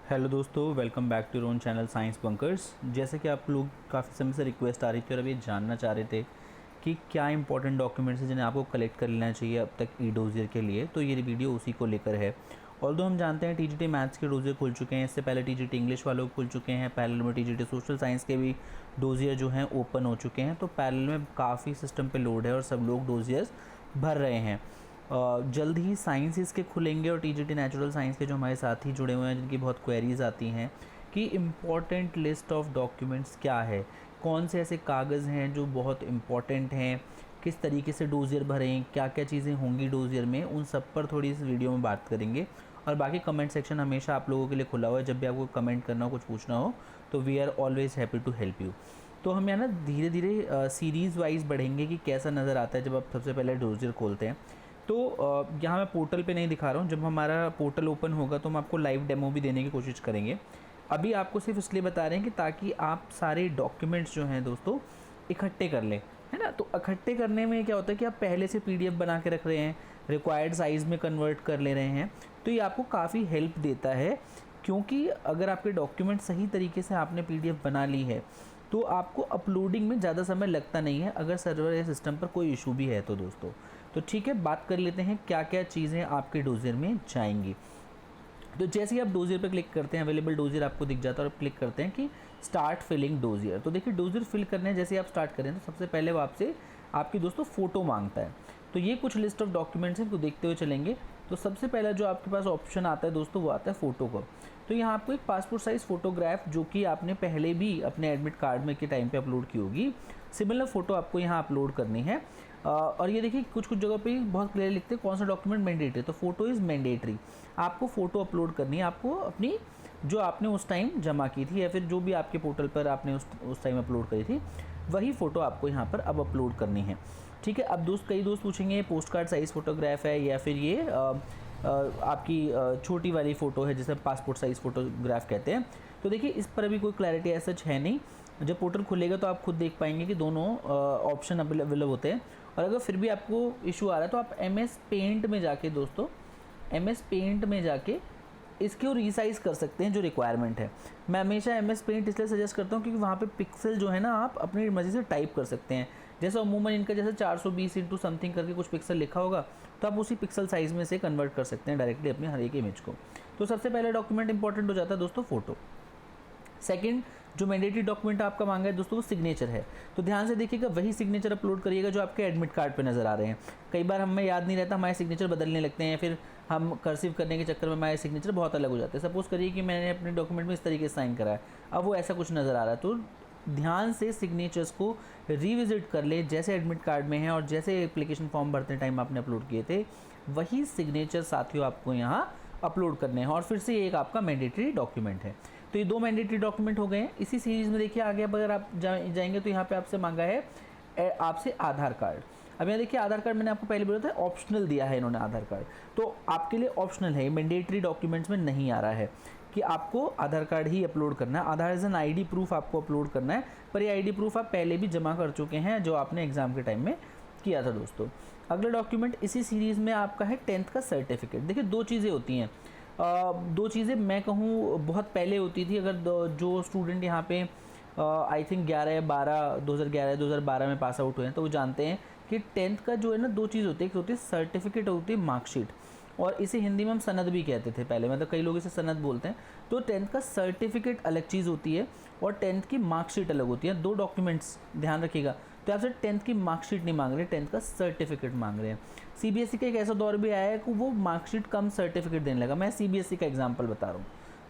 Hello दोस्तों, welcome back to your own channel science bunkers. जैसे कि आप लोग काफ़ी समय से रिक्वेस्ट आ रही थी और अभी जानना चाह रहे थे कि क्या इंपॉर्टेंट डॉक्यूमेंट्स हैं जिन्हें आपको कलेक्ट कर लेना चाहिए अब तक ई डोजियर के लिए, तो ये वीडियो उसी को लेकर है। ऑल्दो हम जानते हैं टीजीटी मैथ्स के डोजियर खुल चुके हैं, इससे पहले टीजीटी इंग्लिश वालों को खुल चुके हैं, पैरेलल में टीजीटी सोशल साइंस के भी डोजियर जो हैं ओपन हो चुके हैं। तो पैरेलल में काफ़ी सिस्टम पे लोड है और सब लोग डोजियर्स भर रहे हैं। जल्द ही साइंसेस के खुलेंगे और टीजीटी नेचुरल साइंस के जो हमारे साथी जुड़े हुए हैं जिनकी बहुत क्वेरीज आती हैं कि इम्पॉर्टेंट लिस्ट ऑफ डॉक्यूमेंट्स क्या है, कौन से ऐसे कागज़ हैं जो बहुत इम्पॉर्टेंट हैं, किस तरीके से डोजियर भरें, क्या क्या चीज़ें होंगी डोजियर में, उन सब पर थोड़ी इस वीडियो में बात करेंगे। और बाकी कमेंट सेक्शन हमेशा आप लोगों के लिए खुला हुआ है, जब भी आपको कमेंट करना हो, कुछ पूछना हो तो we are always happy to help you. तो हम यहाँ ना धीरे धीरे सीरीज़ वाइज बढ़ेंगे कि कैसा नज़र आता है जब आप सबसे पहले डोजियर खोलते हैं। तो यहाँ मैं पोर्टल पे नहीं दिखा रहा हूँ, जब हमारा पोर्टल ओपन होगा तो हम आपको लाइव डेमो भी देने की कोशिश करेंगे। अभी आपको सिर्फ इसलिए बता रहे हैं कि ताकि आप सारे डॉक्यूमेंट्स जो हैं दोस्तों इकट्ठे कर लें, है ना। तो इकट्ठे करने में क्या होता है कि आप पहले से पीडीएफ बना के रख रहे हैं, रिक्वायर्ड साइज़ में कन्वर्ट कर ले रहे हैं, तो ये आपको काफ़ी हेल्प देता है। क्योंकि अगर आपके डॉक्यूमेंट सही तरीके से आपने पीडीएफ बना ली है तो आपको अपलोडिंग में ज़्यादा समय लगता नहीं है, अगर सर्वर या सिस्टम पर कोई इशू भी है तो दोस्तों। तो ठीक है, बात कर लेते हैं क्या क्या चीज़ें आपके डोजियर में जाएंगी। तो जैसे ही आप डोजियर पर क्लिक करते हैं, अवेलेबल डोजियर आपको दिख जाता है और क्लिक करते हैं कि स्टार्ट फिलिंग डोजियर। तो देखिए डोजियर फिल करने जैसे आप स्टार्ट करें तो सबसे पहले वो आपसे आपकी दोस्तों फ़ोटो मांगता है। तो ये कुछ लिस्ट ऑफ डॉक्यूमेंट्स हैं, तो देखते हुए चलेंगे। तो सबसे पहला जो आपके पास ऑप्शन आता है दोस्तों वो आता है फ़ोटो का। तो यहाँ आपको एक पासपोर्ट साइज़ फ़ोटोग्राफ, जो कि आपने पहले भी अपने एडमिट कार्ड में के टाइम पे अपलोड की होगी, सिमिलर फ़ोटो आपको यहाँ अपलोड करनी है। और ये देखिए कुछ जगह पे बहुत क्लियर लिखते हैं कौन सा डॉक्यूमेंट मैंडेटरी, तो फ़ोटो इज़ मैंडेटरी। आपको फ़ोटो अपलोड करनी है, आपको अपनी जो आपने उस टाइम जमा की थी या फिर जो भी आपके पोर्टल पर आपने उस टाइम अपलोड करी थी वही फ़ोटो आपको यहाँ पर अब अपलोड करनी है। ठीक है, अब कई दोस्त पूछेंगे पोस्ट कार्ड साइज़ फ़ोटोग्राफ है या फिर ये आपकी छोटी वाली फ़ोटो है जिसे पासपोर्ट साइज़ फ़ोटोग्राफ कहते हैं। तो देखिए इस पर अभी कोई क्लैरिटी ऐसा है नहीं, जब पोर्टल खुलेगा तो आप खुद देख पाएंगे कि दोनों ऑप्शन अवेलेबल होते हैं। और अगर फिर भी आपको इशू आ रहा है तो आप MS पेंट में जाके दोस्तों MS पेंट में जाके इसको रीसाइज़ कर सकते हैं जो रिक्वायरमेंट है। मैं हमेशा MS पेंट इसलिए सजेस्ट करता हूँ क्योंकि वहाँ पे पिक्सल जो है ना आप अपनी मर्ज़ी से टाइप कर सकते हैं। जैसे अमूमन इनका जैसे 420 इंटू समथिंग करके कुछ पिक्सल लिखा होगा तो आप उसी पिक्सल साइज़ में से कन्वर्ट कर सकते हैं डायरेक्टली अपनी हर एक इमेज को। तो सबसे पहले डॉक्यूमेंट इंपॉर्टेंट हो जाता है दोस्तों फ़ोटो। सेकंड जो मैंडेटरी डॉक्यूमेंट आपका मांगा है दोस्तों वो सिग्नेचर है। तो ध्यान से देखिएगा, वही सिग्नेचर अपलोड करिएगा जो आपके एडमिट कार्ड पे नज़र आ रहे हैं। कई बार हमें याद नहीं रहता, हमारे सिग्नेचर बदलने लगते हैं, फिर हम कर्सिव करने के चक्कर में हमारे सिग्नेचर बहुत अलग हो जाते हैं। सपोज़ करिए कि मैंने अपने डॉक्यूमेंट में इस तरीके से साइन करा है, अब वो ऐसा कुछ नज़र आ रहा है, तो ध्यान से सिग्नेचर्स को रिविजिट कर ले, जैसे एडमिट कार्ड में है और जैसे एप्लीकेशन फॉर्म भरते टाइम आपने अपलोड किए थे वही सिग्नेचर साथियों आपको यहाँ अपलोड करने हैं। और फिर से एक आपका मैंडेटरी डॉक्यूमेंट है। तो ये 2 मैंडेटरी डॉक्यूमेंट हो गए हैं। इसी सीरीज़ में देखिए आगे अगर आप जाएंगे तो यहाँ पे आपसे मांगा है आपसे आधार कार्ड। अब यहाँ देखिए आधार कार्ड मैंने आपको पहले बोला था ऑप्शनल दिया है इन्होंने आधार कार्ड, तो आपके लिए ऑप्शनल है, मैंडेटरी डॉक्यूमेंट्स में नहीं आ रहा है कि आपको आधार कार्ड ही अपलोड करना है। आधार एज एन ID प्रूफ आपको अपलोड करना है, पर ये ID प्रूफ आप पहले भी जमा कर चुके हैं जो आपने एग्ज़ाम के टाइम में किया था दोस्तों। अगला डॉक्यूमेंट इसी सीरीज़ में आपका है 10th का सर्टिफिकेट। देखिए 2 चीज़ें होती हैं, 2 चीज़ें मैं कहूँ बहुत पहले होती थी। अगर जो स्टूडेंट यहाँ पे आई थिंक 2011 में पास आउट हुए हैं तो वो जानते हैं कि 10th का जो है ना 2 चीज़ होती है, एक होती है सर्टिफिकेट, होती है मार्कशीट, और इसे हिंदी में हम सनद भी कहते थे पहले, मतलब कई लोग इसे सनद बोलते हैं। तो 10th का सर्टिफिकेट अलग चीज़ होती है और 10th की मार्कशीट अलग होती है, 2 डॉक्यूमेंट्स ध्यान रखिएगा। तो आपसे 10th की मार्कशीट नहीं मांग रहे, 10th का सर्टिफिकेट मांग रहे हैं। CBSE का एक ऐसा दौर भी आया है कि वो मार्कशीट कम सर्टिफिकेट देने लगा। मैं CBSE का एग्जाम्पल बता रहा हूँ,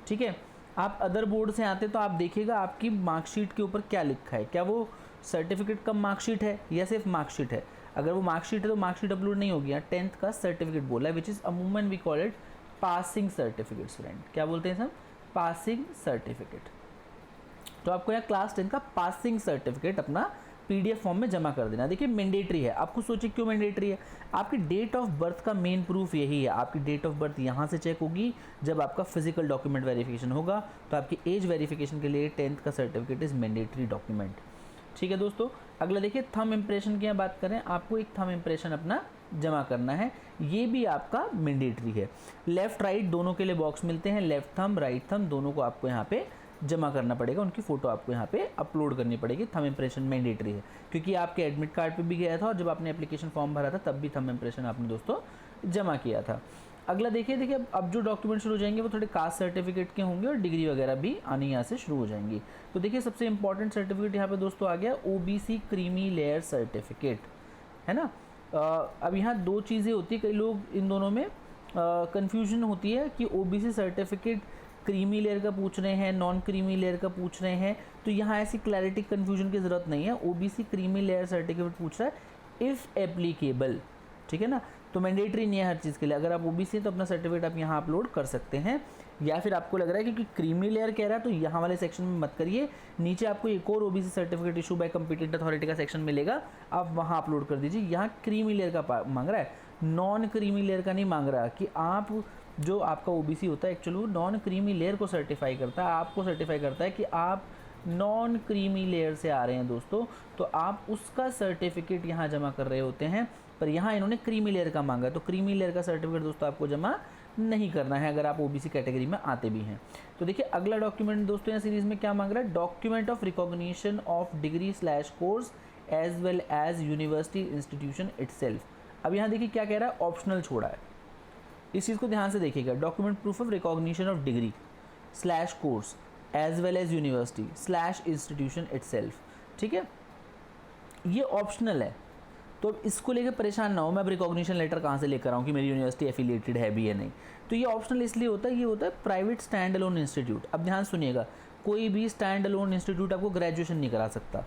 ठीक है। आप अदर बोर्ड से आते तो आप देखिएगा आपकी मार्कशीट के ऊपर क्या लिखा है, क्या वो सर्टिफिकेट कम मार्कशीट है या सिर्फ मार्कशीट है। अगर वो मार्कशीट है तो मार्कशीट अपलोड नहीं होगी। 10th का सर्टिफिकेट बोला है, विच इज़ अमूमन we call it passing certificates friend. क्या बोलते हैं सब? Passing certificate. तो आपको यहाँ क्लास 10 का पासिंग सर्टिफिकेट अपना PDF फॉर्म में जमा कर देना। देखिए मैंडेटरी है, आपको सोचिए क्यों मैंडेटरी है। आपकी डेट ऑफ बर्थ का मेन प्रूफ यही है। आपकी डेट ऑफ बर्थ यहाँ से चेक होगी जब आपका फिजिकल डॉक्यूमेंट वेरिफिकेशन होगा, तो आपकी एज वेरिफिकेशन के लिए 10th का सर्टिफिकेट इज़ मैंडेटरी डॉक्यूमेंट। ठीक है दोस्तों, अगला देखिए थंब इम्प्रेशन की बात करें, आपको एक थंब इम्प्रेशन अपना जमा करना है, ये भी आपका मैंडेटरी है। लेफ़्ट राइट दोनों के लिए बॉक्स मिलते हैं, लेफ़्ट थंब राइट थंब दोनों को आपको यहाँ पे जमा करना पड़ेगा, उनकी फ़ोटो आपको यहाँ पे अपलोड करनी पड़ेगी। थंब इम्प्रेशन मैंडेटरी है, क्योंकि आपके एडमिट कार्ड पे भी गया था और जब आपने एप्लीकेशन फॉर्म भरा था तब भी थंब इम्प्रेशन आपने दोस्तों जमा किया था। अगला देखिए अब जो डॉक्यूमेंट शुरू हो जाएंगे वो थोड़े कास्ट सर्टिफिकेट के होंगे और डिग्री वगैरह भी आनी यहाँ से शुरू हो जाएंगी। तो देखिए सबसे इंपॉर्टेंट सर्टिफिकेट यहाँ पे दोस्तों आ गया ओबीसी क्रीमी लेयर सर्टिफिकेट, है ना। अब यहाँ दो चीज़ें होती है, कई लोग इन दोनों में कन्फ्यूजन होती है कि ओबीसी सर्टिफिकेट क्रीमी लेयर का पूछ रहे हैं, नॉन क्रीमी लेयर का पूछ रहे हैं। तो यहाँ ऐसी क्लैरिटी कन्फ्यूजन की ज़रूरत नहीं है। ओबीसी क्रीमी लेयर सर्टिफिकेट पूछ रहा है इफ़ एप्लीकेबल, ठीक है ना। तो मैंडेटरी नहीं है हर चीज़ के लिए। अगर आप ओबीसी हैं तो अपना सर्टिफिकेट आप यहाँ अपलोड कर सकते हैं, या फिर आपको लग रहा है क्योंकि क्रीमी लेयर कह रहा है तो यहाँ वाले सेक्शन में मत करिए, नीचे आपको एक और OBC certificate issue bye competent authority का सेक्शन मिलेगा, आप वहाँ अपलोड कर दीजिए। यहाँ क्रीमी लेयर का मांग रहा है, नॉन क्रीमी लेयर का नहीं मांग रहा। कि आप जो आपका ओबीसी होता है एक्चुअली वो नॉन क्रीमी लेयर को सर्टिफाई करता है, आपको सर्टिफाई करता है कि आप नॉन क्रीमी लेयर से आ रहे हैं दोस्तों, तो आप उसका सर्टिफिकेट यहाँ जमा कर रहे होते हैं। पर यहाँ इन्होंने क्रीमी लेयर का मांगा, तो क्रीमी लेयर का सर्टिफिकेट दोस्तों आपको जमा नहीं करना है अगर आप ओबीसी कैटेगरी में आते भी हैं। तो देखिए अगला डॉक्यूमेंट दोस्तों यहाँ सीरीज में क्या मांग रहा है, document of recognition of degree / course as well as university institution itself. अब यहाँ देखिए क्या कह रहा है, ऑप्शनल छोड़ा है, इस चीज़ को ध्यान से देखिएगा। Document proof of recognition of degree / course as well as university / institution itself, ठीक है, ये ऑप्शनल है। तो अब इसको लेकर परेशान ना हो मैं अब रिकॉग्निशन लेटर कहाँ से लेकर आऊँ कि मेरी यूनिवर्सिटी एफिलिएटेड है भी या नहीं। तो ये ऑप्शनल इसलिए होता है, ये होता है प्राइवेट स्टैंड अलोन इंस्टीट्यूट। अब ध्यान सुनिएगा, कोई भी स्टैंड अलोन इंस्टीट्यूट आपको ग्रेजुएशन नहीं करा सकता,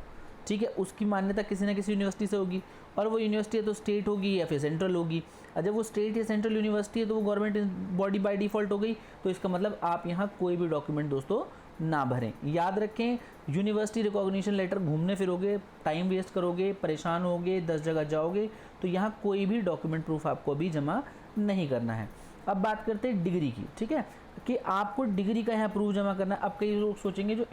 ठीक है। उसकी मान्यता किसी ना किसी यूनिवर्सिटी से होगी, और वो यूनिवर्सिटी है तो स्टेट होगी या फिर सेंट्रल होगी। और जब वो स्टेट या सेंट्रल यूनिवर्सिटी है तो वो गवर्नमेंट बॉडी बाय डिफ़ॉल्ट हो गई। तो इसका मतलब आप यहाँ कोई भी डॉक्यूमेंट दोस्तों ना भरें। याद रखें, यूनिवर्सिटी रिकॉग्निशन लेटर घूमने फिरोगे, टाइम वेस्ट करोगे, परेशान होगे, 10 जगह जाओगे, तो यहाँ कोई भी डॉक्यूमेंट प्रूफ आपको अभी जमा नहीं करना है। अब बात करते हैं डिग्री की, ठीक है, कि आपको डिग्री का यहाँ प्रूफ जमा करना है। अब कई लोग सोचेंगे जो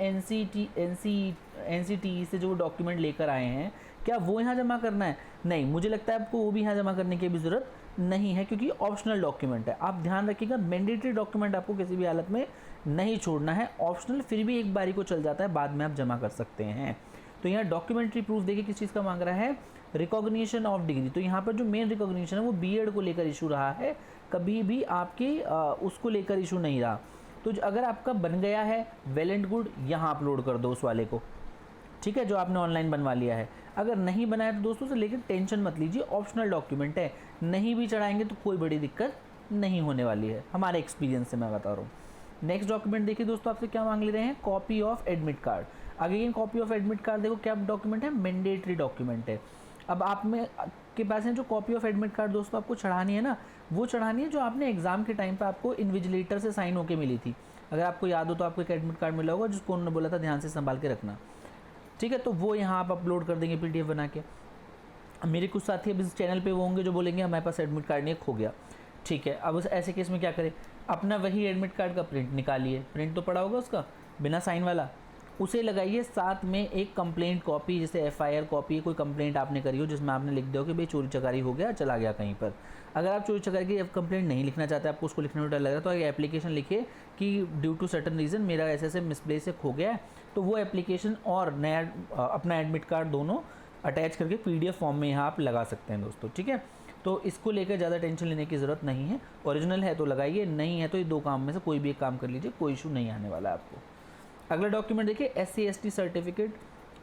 एनसीटीई से जो डॉक्यूमेंट लेकर आए हैं क्या वो यहाँ जमा करना है, नहीं, मुझे लगता है आपको वो भी यहाँ जमा करने की भी ज़रूरत नहीं है, क्योंकि ऑप्शनल डॉक्यूमेंट है। आप ध्यान रखिएगा, मैंडेटरी डॉक्यूमेंट आपको किसी भी हालत में नहीं छोड़ना है। ऑप्शनल फिर भी एक बारी को चल जाता है, बाद में आप जमा कर सकते हैं। तो यहाँ डॉक्यूमेंट्री प्रूफ देखिए किस चीज़ का मांग रहा है, रिकॉग्निशन ऑफ डिग्री। तो यहाँ पर जो मेन रिकॉग्निशन है वो बीएड को लेकर इशू रहा है, कभी भी आपकी उसको लेकर इशू नहीं रहा। तो अगर आपका बन गया है वेल एंड गुड, यहाँ अपलोड कर दो उस वाले को, ठीक है, जो आपने ऑनलाइन बनवा लिया है। अगर नहीं बनाया तो दोस्तों से लेकर टेंशन मत लीजिए, ऑप्शनल डॉक्यूमेंट है, नहीं भी चढ़ाएंगे तो कोई बड़ी दिक्कत नहीं होने वाली है, हमारे एक्सपीरियंस से मैं बता रहा हूँ। नेक्स्ट डॉक्यूमेंट देखिए दोस्तों, आपसे क्या मांग ले रहे हैं, copy of admit card. Again copy of admit card देखो क्या डॉक्यूमेंट है, मैंडेटरी डॉक्यूमेंट है। अब आप में के पास है जो कॉपी ऑफ एडमिट कार्ड दोस्तों आपको चढ़ानी है ना, वो चढ़ानी है जो आपने एग्जाम के टाइम पे आपको इन्विजिलेटर से साइन होके मिली थी। अगर आपको याद हो तो आपको एक एडमिट कार्ड मिला होगा जिसको उन्होंने बोला था ध्यान से संभाल के रखना, ठीक है। तो वो यहाँ आप अपलोड कर देंगे पीडीएफ बना के। मेरे कुछ साथी अब इस चैनल पे वो होंगे जो बोलेंगे हमारे पास एडमिट कार्ड नहीं, खो गया, ठीक है। अब उस ऐसे केस में क्या करें, अपना वही एडमिट कार्ड का प्रिंट निकालिए, प्रिंट तो पड़ा होगा उसका बिना साइन वाला, उसे लगाइए, साथ में एक कंप्लेंट कॉपी, जैसे एफआईआर कॉपी, कोई कंप्लेंट आपने करी हो जिसमें आपने लिख दिया हो कि भाई चोरी चकारी हो गया, चला गया कहीं पर। अगर आप चोरी चकारी की कंप्लेंट नहीं लिखना चाहते, आपको उसको लिखने में डर लग रहा है, तो एक एप्लीकेशन लिखिए कि ड्यू टू सर्टन रीज़न मेरा ऐसे मिसप्लेस से खो गया है। तो वो एप्लीकेशन और नया अपना एडमिट कार्ड दोनों अटैच करके पीडीएफ फॉर्म में यहाँ आप लगा सकते हैं दोस्तों, ठीक है। तो इसको लेकर ज़्यादा टेंशन लेने की ज़रूरत नहीं है, ओरिजिनल है तो लगाइए, नहीं है तो ये दो काम में से कोई भी एक काम कर लीजिए, कोई इशू नहीं आने वाला है आपको। अगला डॉक्यूमेंट देखिए, SC/ST certificate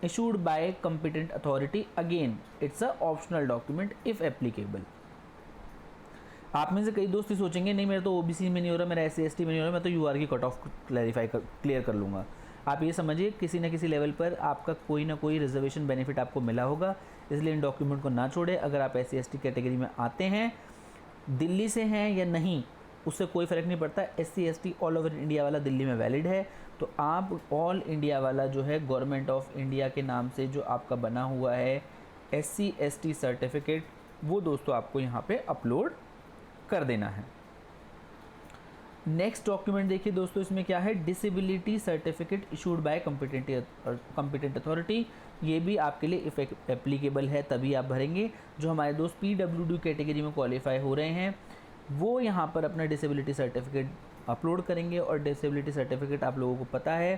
issued by competent authority. Again it's a optional document if applicable. आप में से कई दोस्त ही सोचेंगे नहीं मेरा तो ओबीसी में नहीं हो रहा, मेरा SC/ST में नहीं हो रहा, मैं तो यूआर की कट ऑफ क्लियर कर लूँगा। आप ये समझिए किसी न किसी लेवल पर आपका कोई ना कोई रिजर्वेशन बेनिफिट आपको मिला होगा, इसलिए इन डॉक्यूमेंट को ना छोड़े। अगर आप SC/ST कैटेगरी में आते हैं, दिल्ली से हैं या नहीं उससे कोई फ़र्क नहीं पड़ता, SC/ST ऑल ओवर इंडिया वाला दिल्ली में वैलिड है। तो आप ऑल इंडिया वाला जो है गवर्नमेंट ऑफ इंडिया के नाम से जो आपका बना हुआ है SC/ST सर्टिफिकेट, वो दोस्तों आपको यहाँ पे अपलोड कर देना है। नेक्स्ट डॉक्यूमेंट देखिए दोस्तों, इसमें क्या है, disability certificate issued by competent authority. ये भी आपके लिए एप्लीकेबल है, तभी आप भरेंगे। जो हमारे दोस्त PWD कैटेगरी में क्वालिफाई हो रहे हैं वो यहाँ पर अपना डिसेबिलिटी सर्टिफिकेट अपलोड करेंगे। और डिसेबिलिटी सर्टिफिकेट आप लोगों को पता है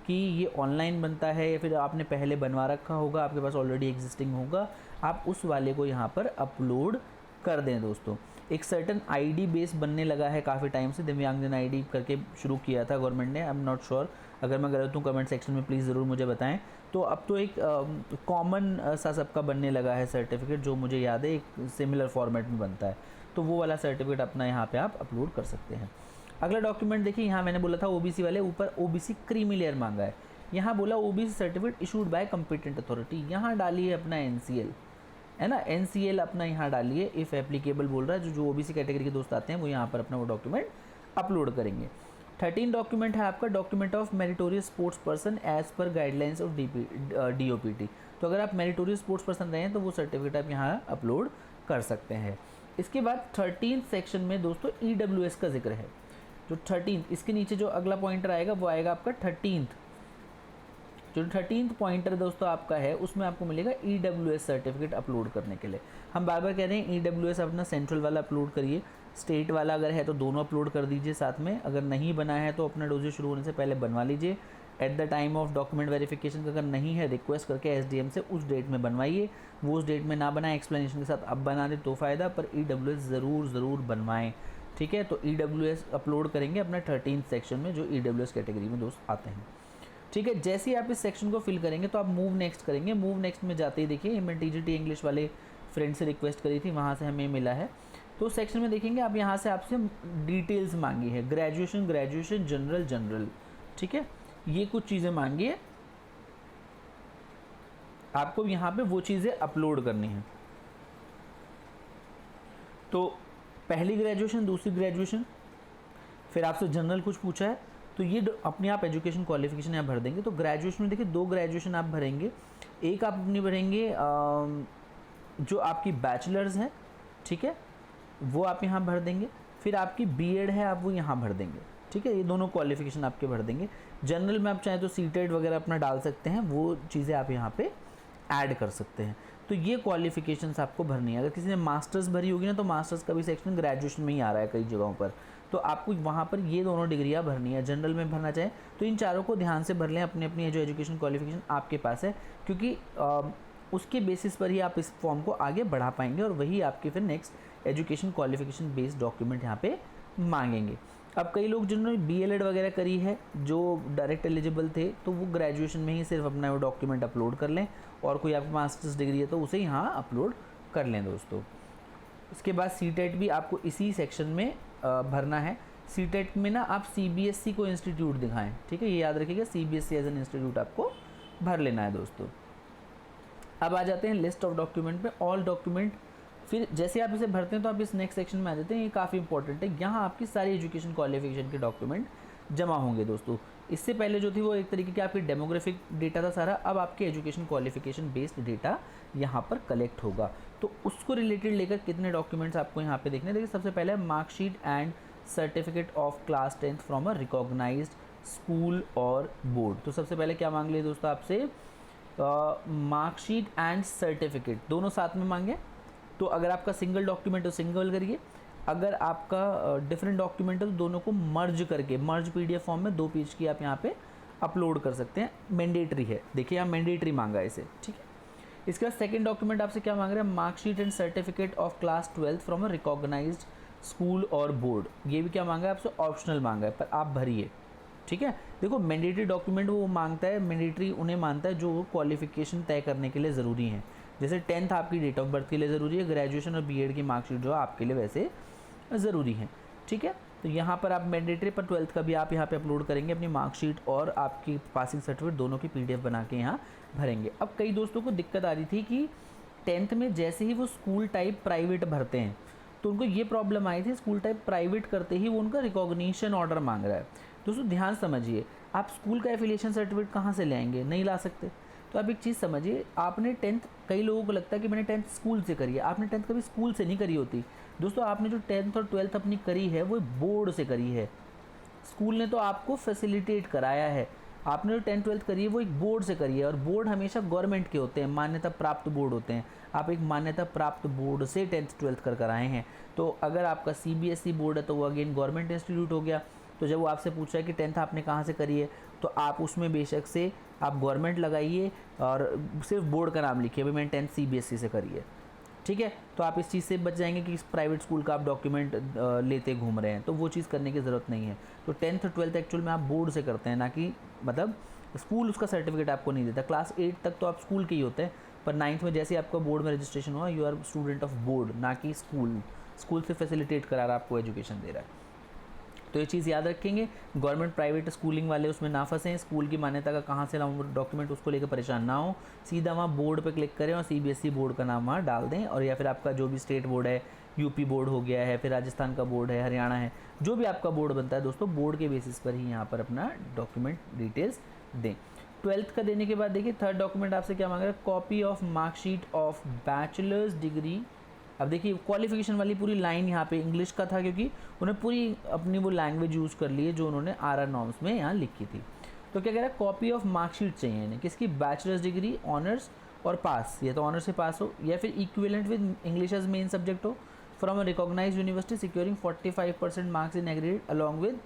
कि ये ऑनलाइन बनता है या फिर आपने पहले बनवा रखा होगा, आपके पास ऑलरेडी एग्जिस्टिंग होगा, आप उस वाले को यहाँ पर अपलोड कर दें दोस्तों। एक सर्टन आईडी बेस बनने लगा है काफ़ी टाइम से, दिव्यांगजन आईडी करके शुरू किया था गवर्नमेंट ने। आई एम नॉट श्योर, अगर मैं गलत हूँ कमेंट सेक्शन में प्लीज़ ज़रूर मुझे बताएं। तो अब तो एक कॉमन सा सबका बनने लगा है सर्टिफिकेट, जो मुझे याद है एक सिमिलर फॉर्मेट में बनता है, तो वो वाला सर्टिफिकेट अपना यहाँ पे आप अपलोड कर सकते हैं। अगला डॉक्यूमेंट देखिए, यहाँ मैंने बोला था ओबीसी वाले, ऊपर ओबीसी क्रीमी लेयर मांगा है, यहाँ बोला OBC certificate issued by competent authority. यहाँ डालिए अपना एनसीएल, है ना, एनसीएल अपना यहाँ डालिए इफ़ एप्लीकेबल बोल रहा है। जो ओबीसी कैटेगरी के दोस्त आते हैं वो यहाँ पर अपना वो डॉक्यूमेंट अपलोड करेंगे। 13 डॉक्यूमेंट है आपका document of meritorious sports person as per guidelines of DOPT। तो अगर आप मेरिटोरियस स्पोर्ट्स पर्सन रहे हैं तो वो सर्टिफिकेट आप यहाँ अपलोड कर सकते हैं। इसके बाद 13 सेक्शन में दोस्तों EWS का जिक्र है। जो 13 इसके नीचे जो अगला पॉइंटर आएगा वो आएगा आपका 13th। जो 13th पॉइंटर दोस्तों आपका है उसमें आपको मिलेगा EWS सर्टिफिकेट अपलोड करने के लिए। हम बार बार कह रहे हैं EWS अपना सेंट्रल वाला अपलोड करिए, स्टेट वाला अगर है तो दोनों अपलोड कर दीजिए साथ में। अगर नहीं बना है तो अपना डोजियर शुरू होने से पहले बनवा लीजिए। At the time of document verification का अगर नहीं है, रिक्वेस्ट करके SDM से उस डेट में बनवाइए। वो उस डेट में ना बनाए, एक्सप्लेनेशन के साथ अब बना दे तो फ़ायदा, पर EWS ज़रूर बनवाएं, ठीक है। तो EWS अपलोड करेंगे अपना 13th सेक्शन में, जो EWS कैटेगरी में दोस्त आते हैं, ठीक है। जैसे ही आप इस सेक्शन को फिल करेंगे तो आप मूव नेक्स्ट करेंगे। मूव नेक्स्ट में जाते ही देखिए मैं TGT इंग्लिश वाले फ्रेंड से रिक्वेस्ट करी थी, वहाँ से हमें मिला है। तो सेक्शन में देखेंगे आप, यहाँ से आपसे डिटेल्स मांगी है, ग्रेजुएशन, जनरल, ठीक है। ये कुछ चीज़ें मांगी है, आपको यहाँ पे वो चीज़ें अपलोड करनी है। तो पहली ग्रेजुएशन, दूसरी ग्रेजुएशन, फिर आपसे जनरल कुछ पूछा है, तो ये अपने आप एजुकेशन क्वालिफिकेशन यहाँ भर देंगे। तो ग्रेजुएशन में देखिए 2 ग्रेजुएशन आप भरेंगे। एक आप अपनी भरेंगे जो आपकी बैचलर्स है, ठीक है, वो आप यहाँ भर देंगे। फिर आपकी बीएड है, आप वो यहाँ भर देंगे, ठीक है। ये दोनों क्वालिफिकेशन आपके भर देंगे। जनरल में आप चाहें तो सीटेट वगैरह अपना डाल सकते हैं, वो चीज़ें आप यहाँ पे ऐड कर सकते हैं। तो ये क्वालिफिकेशंस आपको भरनी है। अगर किसी ने मास्टर्स भरी होगी ना, तो मास्टर्स का भी सेक्शन ग्रेजुएशन में ही आ रहा है कई जगहों पर, तो आपको वहाँ पर ये दोनों डिग्रियाँ भरनी है। जनरल में भरना चाहें तो इन चारों को ध्यान से भर लें, अपनी अपनी जो एजुकेशन क्वालिफिकेशन आपके पास है, क्योंकि उसके बेसिस पर ही आप इस फॉर्म को आगे बढ़ा पाएंगे और वही आपके फिर next education qualification based document यहाँ पे मांगेंगे। अब कई लोग जिन्होंने BLED वगैरह करी है, जो डायरेक्ट एलिजिबल थे, तो वो ग्रेजुएशन में ही सिर्फ अपना वो डॉक्यूमेंट अपलोड कर लें, और कोई आपकी मास्टर्स डिग्री है तो उसे यहाँ अपलोड कर लें दोस्तों। इसके बाद सीटेट भी आपको इसी सेक्शन में भरना है। सीटेट में ना आप CBSE को इंस्टीट्यूट दिखाएं, ठीक है, ये याद रखिएगा, CBSE एज एन इंस्टीट्यूट आपको भर लेना है दोस्तों। अब आ जाते हैं लिस्ट ऑफ डॉक्यूमेंट पे, ऑल डॉक्यूमेंट। फिर जैसे आप इसे भरते हैं तो आप इस नेक्स्ट सेक्शन में आ जाते हैं, ये काफ़ी इंपॉर्टेंट है। यहाँ आपकी सारी एजुकेशन क्वालिफिकेशन के डॉक्यूमेंट जमा होंगे दोस्तों। इससे पहले जो थी वो एक तरीके की आपकी डेमोग्राफिक डेटा था सारा, अब आपके एजुकेशन क्वालिफिकेशन बेस्ड डेटा यहाँ पर कलेक्ट होगा। तो उसको रिलेटेड लेकर कितने डॉक्यूमेंट्स आपको यहाँ पे देखने। देखिए सबसे पहले marksheet and certificate of class 10th from a recognised school और बोर्ड। तो सबसे पहले क्या मांग लिया दोस्तों आपसे, मार्कशीट एंड सर्टिफिकेट दोनों साथ में मांगे। तो अगर आपका सिंगल डॉक्यूमेंट है तो सिंगल करिए, अगर आपका डिफरेंट डॉक्यूमेंट है तो दोनों को मर्ज करके, मर्ज PDF फॉर्म में 2 पेज की आप यहाँ पे अपलोड कर सकते हैं। मैंडेटरी है, देखिए यहाँ मैंडेटरी मांगा है इसे, ठीक है। इसके बाद सेकंड डॉक्यूमेंट आपसे क्या मांग रहा है, marksheet and certificate of class 12th from a recognised school और बोर्ड। ये भी क्या मांगा है आपसे, ऑप्शनल मांगा है, पर आप भरिए, ठीक है। देखो मैंडेटरी डॉक्यूमेंट वो मांगता है, मैंडेटरी उन्हें मानता है जो क्वालिफिकेशन तय करने के लिए ज़रूरी है। जैसे 10th आपकी डेट ऑफ बर्थ के लिए ज़रूरी है, ग्रेजुएशन और BEd की मार्कशीट जो आपके लिए वैसे ज़रूरी है, ठीक है। तो यहाँ पर आप मैंडेटरी पर 12th का भी आप यहाँ पे अपलोड करेंगे, अपनी मार्कशीट और आपकी पासिंग सर्टिफिकेट दोनों की PDF बना के यहाँ भरेंगे। अब कई दोस्तों को दिक्कत आ रही थी कि 10th में जैसे ही वो स्कूल टाइप प्राइवेट भरते हैं तो उनको ये प्रॉब्लम आई थी, स्कूल टाइप प्राइवेट करते ही वो उनका रिकॉग्निशन ऑर्डर मांग रहा है। दोस्तों ध्यान समझिए, आप स्कूल का एफिलिएशन सर्टिफिकेट कहाँ से ले आएंगे, नहीं ला सकते। तो आप एक चीज़ समझिए, आपने 10th, कई लोगों को लगता है कि मैंने 10th स्कूल से करी है, आपने 10th कभी स्कूल से नहीं करी होती दोस्तों। आपने जो 10th और 12th अपनी करी है वो बोर्ड से करी है, स्कूल ने तो आपको फैसिलिटेट कराया है। आपने जो 10th-12th करी है वो एक बोर्ड से करी है, और बोर्ड हमेशा गवर्नमेंट के होते हैं, मान्यता प्राप्त बोर्ड होते हैं। आप एक मान्यता प्राप्त बोर्ड से 10th-12th कर आए हैं। तो अगर आपका CBSE बोर्ड है तो वो अगेन गवर्नमेंट इंस्टीट्यूट हो गया। तो जब वो आपसे पूछ रहा है कि 10th आपने कहाँ से करी है, तो आप उसमें बेशक से आप गवर्नमेंट लगाइए और सिर्फ बोर्ड का नाम लिखिए, भाई मैंने 10th CBSE से करी है, ठीक है। तो आप इस चीज़ से बच जाएंगे कि इस प्राइवेट स्कूल का आप डॉक्यूमेंट लेते घूम रहे हैं, तो वो चीज़ करने की ज़रूरत नहीं है। तो 10th और 12th एक्चुअल में आप बोर्ड से करते हैं, ना कि मतलब स्कूल उसका सर्टिफिकेट आपको नहीं देता। क्लास 8 तक तो आप स्कूल के ही होते हैं, पर 9th में जैसे आपका बोर्ड में रजिस्ट्रेशन हुआ, you are student of board, ना कि स्कूल। स्कूल से फैसिलिटेट करा रहा आपको एजुकेशन दे रहा है। तो ये चीज़ याद रखेंगे, गवर्नमेंट प्राइवेट स्कूलिंग वाले उसमें ना फंसें। स्कूल की मान्यता का कहाँ से लाऊं डॉक्यूमेंट, उसको लेकर परेशान ना हो, सीधा वहाँ बोर्ड पे क्लिक करें और CBSE बोर्ड का नाम वहाँ डाल दें। और या फिर आपका जो भी स्टेट बोर्ड है, यूपी बोर्ड हो गया है, फिर राजस्थान का बोर्ड है, हरियाणा है, जो भी आपका बोर्ड बनता है दोस्तों, बोर्ड के बेसिस पर ही यहाँ पर अपना डॉक्यूमेंट डिटेल्स दें। 12th का देने के बाद देखिए थर्ड डॉक्यूमेंट आपसे क्या मांग रहा है, copy of marksheet of bachelor's degree. अब देखिए क्वालिफिकेशन वाली पूरी लाइन यहाँ पे इंग्लिश का था, क्योंकि उन्हें पूरी अपनी वो लैंग्वेज यूज़ कर ली है जो उन्होंने RR नॉर्म्स में यहाँ लिखी थी। तो क्या कह रहा है, कॉपी ऑफ मार्कशीट चाहिए इन्हें, किसकी, बैचलर्स डिग्री, ऑनर्स और पास, या तो ऑनर्स से पास हो या फिर equivalent with English as main subject हो, from a recognised university securing 45% marks in aggregate along with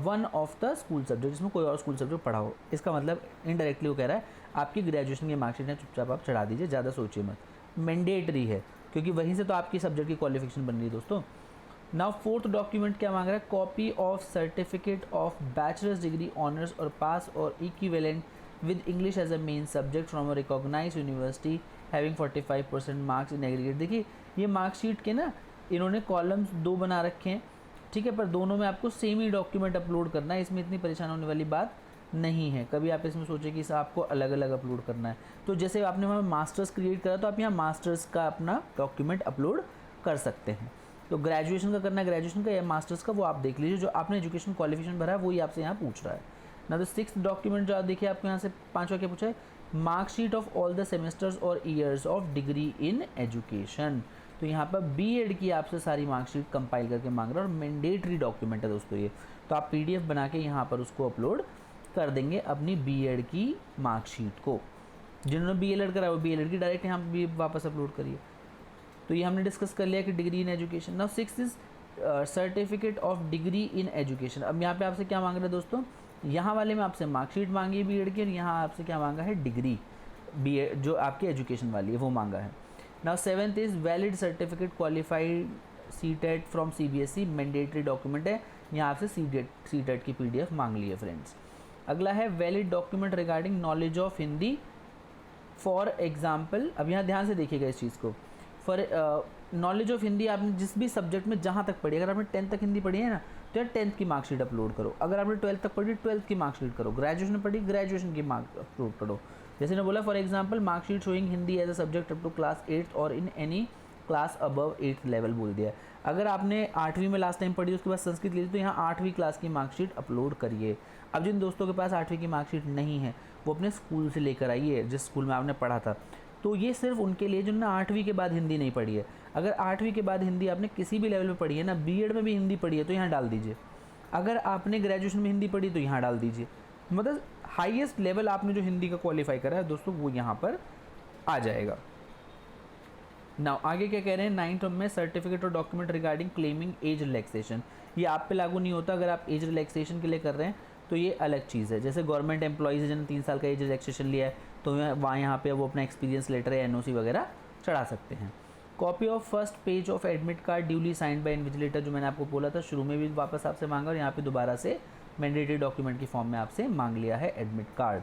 one of the school subject, जिसमें कोई और स्कूल सब्जेक्ट पढ़ा हो। इसका मतलब इनडायरेक्टली वो कह रहा है आपकी ग्रेजुएशन की मार्कशीट है, चुपचाप आप चढ़ा दीजिए, ज़्यादा सोचिए मत। मैंडेटरी है, क्योंकि वहीं से तो आपकी सब्जेक्ट की क्वालिफिकेशन बन रही है दोस्तों। नाउ फोर्थ डॉक्यूमेंट क्या मांग रहा है, copy of certificate of bachelor's degree, honours और पास और equivalent with English as a main subject from a recognised university having 45% marks in aggregate. देखिए ये मार्कशीट के ना इन्होंने कॉलम्स 2 बना रखे हैं, ठीक है, पर दोनों में आपको सेम ही डॉक्यूमेंट अपलोड करना है, इसमें इतनी परेशान होने वाली बात नहीं है। कभी आप इसमें सोचें कि इसे आपको अलग अलग अपलोड करना है, तो जैसे आपने वहाँ मास्टर्स क्रिएट करा तो आप यहाँ मास्टर्स का अपना डॉक्यूमेंट अपलोड कर सकते हैं। तो ग्रेजुएशन का करना है ग्रेजुएशन का, या मास्टर्स का, वो आप देख लीजिए, जो आपने एजुकेशन क्वालिफिकेशन भरा है वही आपसे यहाँ पूछ रहा है ना। तो 6th डॉक्यूमेंट जो आप देखिए आपको यहाँ से 5वां क्या पूछा है, marksheet of all the semesters और years of degree in education. तो यहाँ पर B.Ed की आपसे सारी मार्कशीट कंपाइल करके मांग रहा है, और मैंडेटरी डॉक्यूमेंट है दोस्तों ये। तो आप PDF बना के यहाँ पर उसको अपलोड कर देंगे अपनी B.Ed की मार्कशीट को। जिन्होंने B.Ed करा वो B.Ed की डायरेक्ट यहाँ भी वापस अपलोड करिए। तो ये हमने डिस्कस कर लिया कि degree in education. Now 6th is certificate of degree in education. अब यहाँ पे आपसे क्या मांग रहे हैं दोस्तों, यहाँ वाले में आपसे मार्कशीट मांगी है B.Ed की, और यहाँ आपसे क्या मांगा है, डिग्री B.Ed जो आपकी एजुकेशन वाली है वो मांगा है। Now 7th is valid certificate qualified CTET from CBSE, mandatory document है, यहाँ आपसे CTET की PDF मांग ली है फ्रेंड्स। अगला है valid document regarding knowledge of Hindi, for example, अब यहाँ ध्यान से देखिएगा इस चीज़ को, फॉर नॉलेज ऑफ हिंदी आपने जिस भी सब्जेक्ट में जहाँ तक पढ़ी, अगर आपने 10th तक हिंदी पढ़ी है ना, तो यार 10th की मार्कशीट अपलोड करो। अगर आपने 12th तक पढ़ी 12th की मार्कशीट करो, ग्रेजुएशन पढ़ी ग्रेजुएशन की मार्क अपलोड करो। जैसे ने बोला for example marksheet showing Hindi as a subject up to class 8th और in any class above 8th level बोल दिया है। अगर आपने 8वीं में लास्ट टाइम पढ़ी उसके बाद संस्कृत ली तो यहाँ 8वीं क्लास की मार्कशीट अपलोड करिए। अब जिन दोस्तों के पास 8वीं की मार्कशीट नहीं है वो अपने स्कूल से लेकर आइए, जिस स्कूल में आपने पढ़ा था। तो ये सिर्फ उनके लिए जिन्होंने 8वीं के बाद हिंदी नहीं पढ़ी है। अगर 8वीं के बाद हिंदी आपने किसी भी लेवल में पढ़ी है ना, B.Ed में भी हिंदी पढ़ी है तो यहाँ डाल दीजिए। अगर आपने ग्रेजुएशन में हिंदी पढ़ी तो यहाँ डाल दीजिए। मतलब हाईएस्ट लेवल आपने जो हिंदी का क्वालिफाई करा है दोस्तों वो यहाँ पर आ जाएगा। नाउ आगे क्या कह रहे हैं, 9th में सर्टिफिकेट और document regarding claiming age relaxation. ये आप पे लागू नहीं होता, अगर आप एज रिलैक्सेशन के लिए कर रहे हैं तो ये अलग चीज़ है। जैसे गवर्नमेंट एम्प्लॉइज़ जिन्होंने 3 साल का एज रिलैक्सेशन लिया है तो वहाँ यहाँ पे वो अपना एक्सपीरियंस लेटर या NOC वगैरह चढ़ा सकते हैं। Copy of first page of admit card duly signed by invigilator, जो मैंने आपको बोला था शुरू में भी वापस आपसे मांगा और यहाँ पे दोबारा से मैंडेटरी डॉक्यूमेंट की फॉर्म में आपसे मांग लिया है एडमिट कार्ड।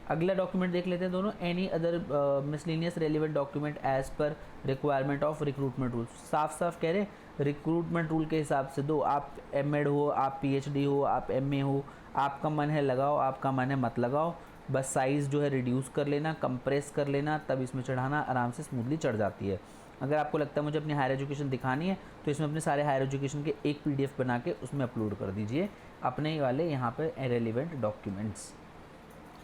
अगला डॉक्यूमेंट देख लेते हैं दोनों, any other miscellaneous relevant document as per requirement of recruitment rule. साफ साफ कह रहे हैं रिक्रूटमेंट रूल के हिसाब से दो। आप M.Ed हो, आप PhD हो, आप MA हो, आपका मन है लगाओ, आपका मन है मत लगाओ। बस साइज़ जो है रिड्यूस कर लेना, कंप्रेस कर लेना, तब इसमें चढ़ाना आराम से स्मूथली चढ़ जाती है। अगर आपको लगता है मुझे अपनी हायर एजुकेशन दिखानी है तो इसमें अपने सारे हायर एजुकेशन के एक PDF बना के उसमें अपलोड कर दीजिए अपने वाले यहाँ पर रेलिवेंट डॉक्यूमेंट्स।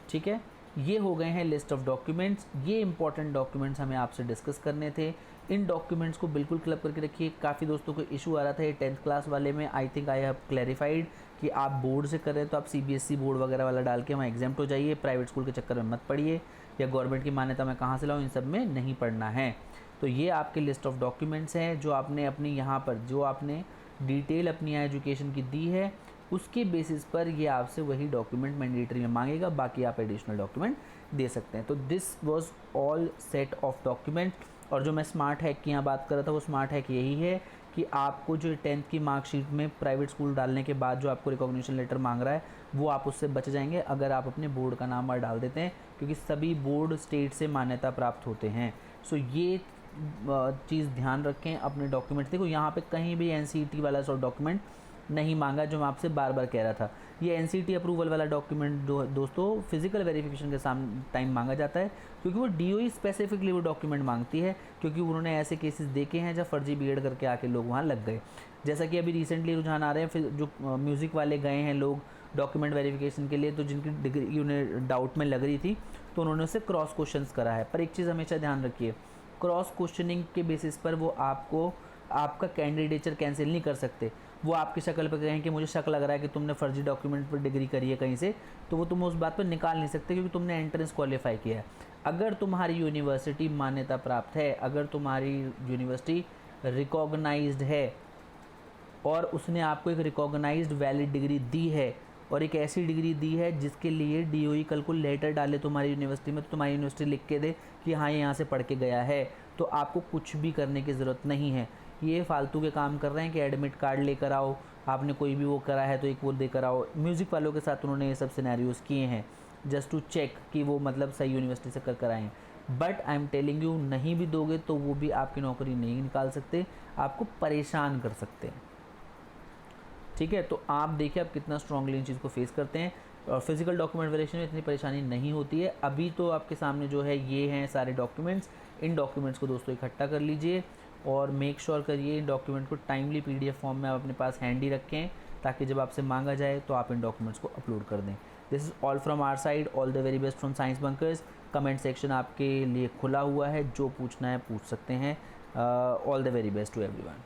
ठीक है, ये हो गए हैं लिस्ट ऑफ डॉक्यूमेंट्स। ये इंपॉर्टेंट डॉक्यूमेंट्स हमें आपसे डिस्कस करने थे। इन डॉक्यूमेंट्स को बिल्कुल क्लब करके रखिए। काफ़ी दोस्तों को इशू आ रहा था ये 10th क्लास वाले में, I think I have clarified कि आप बोर्ड से कर रहे हैं तो आप CBSE बोर्ड वगैरह वाला डाल के वहाँ एग्जाम्प्ट हो जाइए, प्राइवेट स्कूल के चक्कर में मत पड़िए, या गवर्नमेंट की मान्यता मैं कहाँ से लाऊँ, इन सब में नहीं पढ़ना है। तो ये आपके लिस्ट ऑफ डॉक्यूमेंट्स हैं जो आपने अपनी यहाँ पर जो आपने डिटेल अपनी एजुकेशन की दी है, उसके बेसिस पर ये आपसे वही डॉक्यूमेंट मैंडेटरी में मांगेगा, बाकी आप एडिशनल डॉक्यूमेंट दे सकते हैं। तो this was all set of document. और जो मैं स्मार्ट हैक की यहाँ बात कर रहा था, वो स्मार्ट हैक यही है कि आपको जो 10th की मार्कशीट में प्राइवेट स्कूल डालने के बाद जो आपको रिकॉग्निशन लेटर मांग रहा है, वो आप उससे बच जाएंगे अगर आप अपने बोर्ड का नाम डाल देते हैं, क्योंकि सभी बोर्ड स्टेट से मान्यता प्राप्त होते हैं। सो ये चीज़ ध्यान रखें अपने डॉक्यूमेंट। देखो यहाँ पे कहीं भी NCERT वाला सो डॉक्यूमेंट नहीं मांगा, जो मैं आपसे बार बार कह रहा था। ये NCERT अप्रूवल वाला डॉक्यूमेंट दोस्तों फिजिकल वेरिफिकेशन के टाइम मांगा जाता है, क्योंकि वो DOE स्पेसिफिकली वो डॉक्यूमेंट मांगती है, क्योंकि उन्होंने ऐसे केसेस देखे हैं जब फर्जी B.Ed करके आके लोग वहाँ लग गए। जैसा कि अभी रिसेंटली रुझान आ रहे हैं, फिर जो म्यूज़िक वाले गए हैं लोग डॉक्यूमेंट वेरिफिकेशन के लिए, तो जिनकी डिग्री उन्हें डाउट में लग रही थी तो उन्होंने उससे क्रॉस क्वेश्चंस करा है। पर एक चीज़ हमेशा ध्यान रखिए, क्रॉस क्वेश्चनिंग के बेसिस पर वो आपको आपका कैंडिडेचर कैंसिल नहीं कर सकते। वो आपकी शक्ल पर कहें कि मुझे शक लग रहा है कि तुमने फर्जी डॉक्यूमेंट पर डिग्री करी है कहीं से, तो वो तुम उस बात पर निकाल नहीं सकते, क्योंकि तुमने एंट्रेंस क्वालिफाई किया है। अगर तुम्हारी यूनिवर्सिटी मान्यता प्राप्त है, अगर तुम्हारी यूनिवर्सिटी रिकॉग्नाइज्ड है और उसने आपको एक रिकॉग्नाइज्ड वैलिड डिग्री दी है, और एक ऐसी डिग्री दी है जिसके लिए DOE कल को लेटर डाले तुम्हारी यूनिवर्सिटी में, तो तुम्हारी यूनिवर्सिटी लिख के दे कि हाँ ये यहाँ से पढ़ के गया है, तो आपको कुछ भी करने की ज़रूरत नहीं है। ये फालतू के काम कर रहे हैं कि एडमिट कार्ड लेकर आओ, आपने कोई भी वो करा है तो एक वो देकर आओ। म्यूज़िक वालों के साथ उन्होंने ये सब सिनेरियोज़ किए हैं जस्ट टू चेक कि वो मतलब सही यूनिवर्सिटी से कर आए हैं। But I am telling you, नहीं भी दोगे तो वो भी आपकी नौकरी नहीं निकाल सकते, आपको परेशान कर सकते हैं। ठीक है, तो आप देखिए आप कितना स्ट्रांगली इन चीज़ को फेस करते हैं। और फिजिकल डॉक्यूमेंट वेरिफिकेशन में इतनी परेशानी नहीं होती है। अभी तो आपके सामने जो है ये हैं सारे डॉक्यूमेंट्स। इन डॉक्यूमेंट्स को दोस्तों इकट्ठा कर लीजिए और मेक श्योर करिए इन डॉक्यूमेंट को टाइमली PDF फॉर्म में आप अपने पास हैंडी रखें, ताकि जब आपसे मांगा जाए तो आप इन डॉक्यूमेंट्स को अपलोड कर दें। This is all from our side, all the very best from Science Bunkers. Comment section आपके लिए खुला हुआ है, जो पूछना है पूछ सकते हैं। All the very best to everyone.